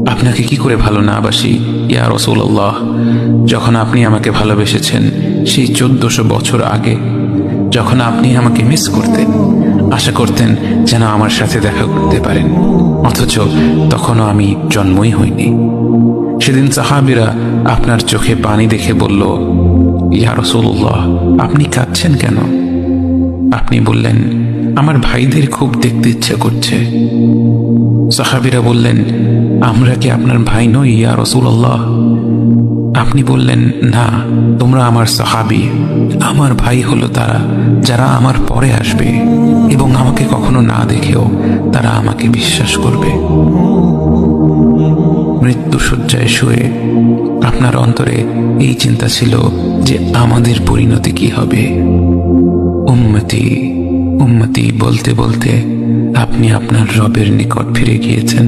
আপনাকে কি করে ভালো না বাসি ইয়া রাসূলুল্লাহ। যখন আপনি আমাকে ভালোবেসেছেন সেই 1400 বছর আগে, যখন আপনি আমাকে মিস করতেন, আশা করতেন যেন আমার সাথে দেখা করতে পারেন, অথচ তখনও আমি জন্মই হইনি। সেদিন সাহাবীরা আপনার চোখে পানি দেখে বলল, ইয়া রাসূলুল্লাহ, আপনি কাঁদছেন কেন? আপনি বললেন, আমার ভাইদের খুব দেখতে ইচ্ছা করছে। সাহাবীরা বললেন, আমরা কি আপনার ভাই নই ইয়া রাসূলুল্লাহ? আপনি বললেন, না, তোমরা আমার সাহাবী। আমার ভাই হলো তারা যারা আমার পরে আসবে এবং আমাকে কখনো না দেখেও তারা আমাকে বিশ্বাস করবে। মৃত্যু শয্যায় শুয়ে আপনার অন্তরে এই চিন্তা ছিল যে আমাদের পরিণতি কি হবে। উম্মতি উম্মতি বলতে বলতে আপনি আপনার রবের নিকট ফিরে গিয়েছেন।